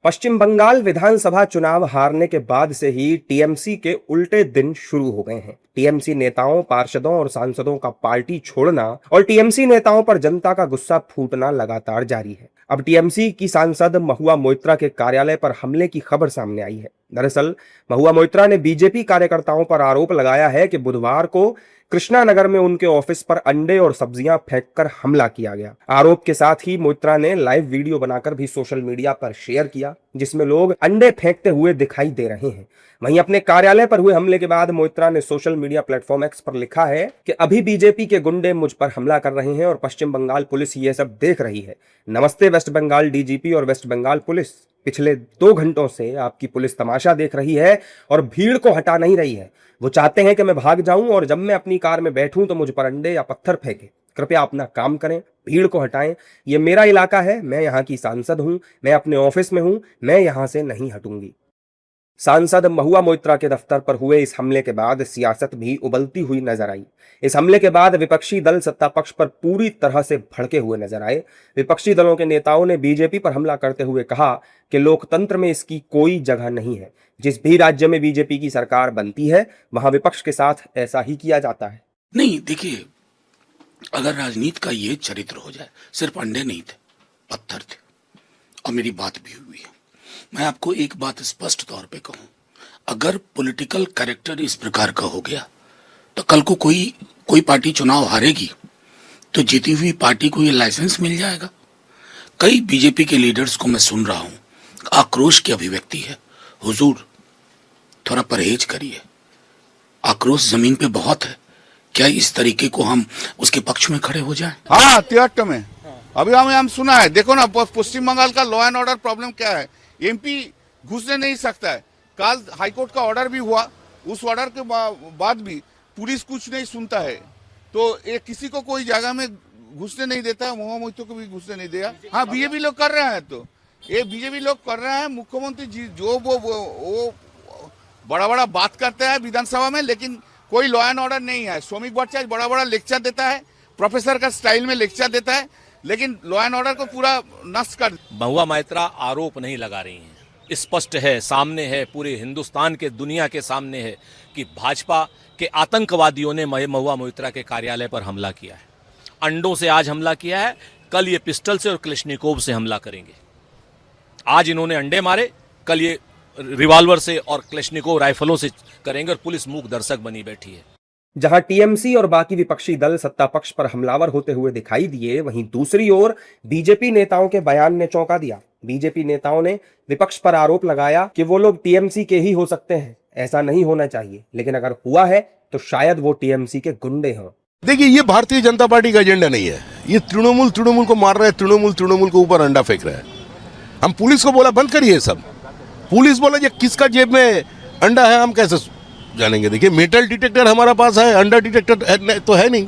पश्चिम बंगाल विधानसभा चुनाव हारने के बाद से ही टीएमसी के उल्टे दिन शुरू हो गए हैं। टीएमसी नेताओं, पार्षदों और सांसदों का पार्टी छोड़ना और टीएमसी नेताओं पर जनता का गुस्सा फूटना लगातार जारी है। अब टीएमसी की सांसद महुआ मोइत्रा के कार्यालय पर हमले की खबर सामने आई है। दरअसल महुआ मोइत्रा ने बीजेपी कार्यकर्ताओं पर आरोप लगाया है कि बुधवार को कृष्णा नगर में उनके ऑफिस पर अंडे और सब्जियां फेंककर हमला किया गया। आरोप के साथ ही मोइत्रा ने लाइव वीडियो बनाकर भी सोशल मीडिया पर शेयर किया, जिसमें लोग अंडे फेंकते हुए दिखाई दे रहे हैं। वहीं अपने कार्यालय पर हुए हमले के बाद मोइत्रा ने सोशल मीडिया प्लेटफॉर्म एक्स पर लिखा है कि अभी बीजेपी के गुंडे मुझ पर हमला कर रहे हैं और पश्चिम बंगाल पुलिस ये सब देख रही है। नमस्ते वेस्ट बंगाल डीजीपी और वेस्ट बंगाल पुलिस, पिछले 2 घंटों से आपकी पुलिस तमाशा देख रही है और भीड़ को हटा नहीं रही है। वो चाहते हैं कि मैं भाग जाऊं और जब मैं अपनी कार में बैठूं तो मुझ पर अंडे या पत्थर फेंके। कृपया अपना काम करें, भीड़ को हटाएं। ये मेरा इलाका है, मैं यहाँ की सांसद हूं, मैं अपने ऑफिस में हूं, मैं यहां से नहीं हटूंगी। सांसद महुआ मोइत्रा के दफ्तर पर हुए इस हमले के बाद सियासत भी उबलती हुई नजर आई। इस हमले के बाद विपक्षी दल सत्ता पक्ष पर पूरी तरह से भड़के हुए नजर आए। विपक्षी दलों के नेताओं ने बीजेपी पर हमला करते हुए कहा कि लोकतंत्र में इसकी कोई जगह नहीं है। जिस भी राज्य में बीजेपी की सरकार बनती है वहां विपक्ष के साथ ऐसा ही किया जाता है। नहीं, देखिए, अगर राजनीति का ये चरित्र हो जाए, सिर्फ अंडे नहीं थे, पत्थर थे, और मेरी बात भी हुई है। मैं आपको एक बात स्पष्ट तौर पे कहूं, अगर पॉलिटिकल कैरेक्टर इस प्रकार का हो गया तो कल को कोई पार्टी चुनाव हारेगी तो जीती हुई पार्टी को ये लाइसेंस मिल जाएगा। कई बीजेपी के लीडर्स को मैं सुन रहा हूं, आक्रोश की अभिव्यक्ति है। हुजूर, थोड़ा परहेज करिए, आक्रोश जमीन पे बहुत है। क्या इस तरीके को हम उसके पक्ष में खड़े हो जाएं? हाँ, 73 में अभी हम सुना है। देखो ना, पश्चिम बंगाल का लॉ एंड ऑर्डर प्रॉब्लम क्या है। एमपी घुसने नहीं सकता है। कल हाईकोर्ट का ऑर्डर भी हुआ, उस ऑर्डर के बाद भी पुलिस कुछ नहीं सुनता है। तो ये किसी को कोई जगह में घुसने नहीं देता, महुआ मोइत्रा को भी घुसने नहीं दिया। हाँ, बीजेपी लोग कर रहे हैं, तो ये बीजेपी लोग कर रहे हैं। मुख्यमंत्री जी जो वो बड़ा बड़ा बात करते हैं विधानसभा में, लेकिन कोई लॉ एंड ऑर्डर नहीं है। श्रमिक भट्टाचार्य बड़ा बड़ा लेक्चर देता है, प्रोफेसर का स्टाइल में लेक्चर देता है, लेकिन लॉ एंड ऑर्डर को पूरा नष्ट कर। महुआ मोइत्रा आरोप नहीं लगा रही हैं। स्पष्ट है, सामने है, पूरे हिंदुस्तान के, दुनिया के सामने है कि भाजपा के आतंकवादियों ने महुआ मोइत्रा के कार्यालय पर हमला किया है। अंडों से आज हमला किया है, कल ये पिस्टल से और क्लिश्निकोव से हमला करेंगे। आज इन्होंने अंडे मारे, कल ये रिवॉल्वर से और क्लिश्निकोव राइफलों से करेंगे और पुलिस मूक दर्शक बनी बैठी है। जहां टीएमसी और बाकी विपक्षी दल सत्ता पक्ष पर हमलावर होते हुए दिखाई दिए, वहीं दूसरी ओर बीजेपी नेताओं के बयान ने चौंका दिया। बीजेपी नेताओं ने विपक्ष पर आरोप लगाया कि वो लोग टीएमसी के ही हो सकते हैं, ऐसा नहीं होना चाहिए, लेकिन अगर हुआ है तो शायद वो टीएमसी के गुंडे हों। देखिए, ये भारतीय जनता पार्टी का एजेंडा नहीं है। ये तृणमूल को मार रहा है, तृणमूल के ऊपर अंडा फेंक रहा है। हम पुलिस को बोला बंद करिए सब। पुलिस बोला ये किसका जेब में अंडा है हम कैसे जानेंगे। देखिए, मेटल डिटेक्टर हमारा पास है, अंडा डिटेक्टर तो है नहीं।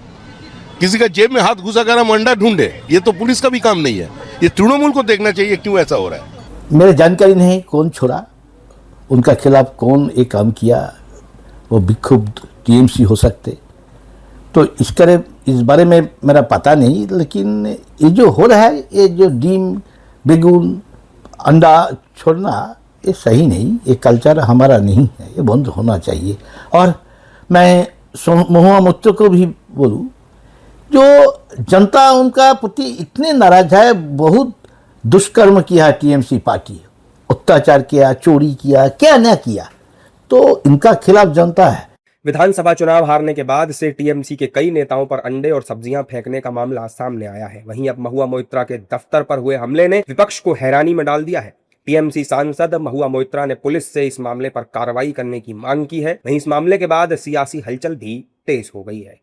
किसी का जेब में हाथ घुसाकर हम अंडा ढूंढे, ये तो पुलिस का भी काम नहीं है। ये तृणमूल को देखना चाहिए क्यों ऐसा हो रहा है। मेरे जानकारी नहीं कौन छोड़ा, उनका खिलाफ कौन एक काम किया। वो विक्षुब्ध टीएमसी हो सकते, तो इस बारे में मेरा पता नहीं। लेकिन ये जो हो रहा है, ये जो डीम बेगुन अंडा छोड़ना, ये सही नहीं। ये कल्चर हमारा नहीं है, ये बंद होना चाहिए। और मैं महुआ मोइत्रा को भी बोलूं, जो जनता उनका प्रति इतने नाराज है, बहुत दुष्कर्म किया टीएमसी पार्टी, अत्याचार किया, चोरी किया, क्या न किया, तो इनका खिलाफ जनता है। विधानसभा चुनाव हारने के बाद से टीएमसी के कई नेताओं पर अंडे और सब्जियां फेंकने का मामला सामने आया है। वहीं अब महुआ मोइत्रा के दफ्तर पर हुए हमले ने विपक्ष को हैरानी में डाल दिया है। टीएमसी सांसद महुआ मोइत्रा ने पुलिस से इस मामले पर कार्रवाई करने की मांग की है। वहीं इस मामले के बाद सियासी हलचल भी तेज हो गई है।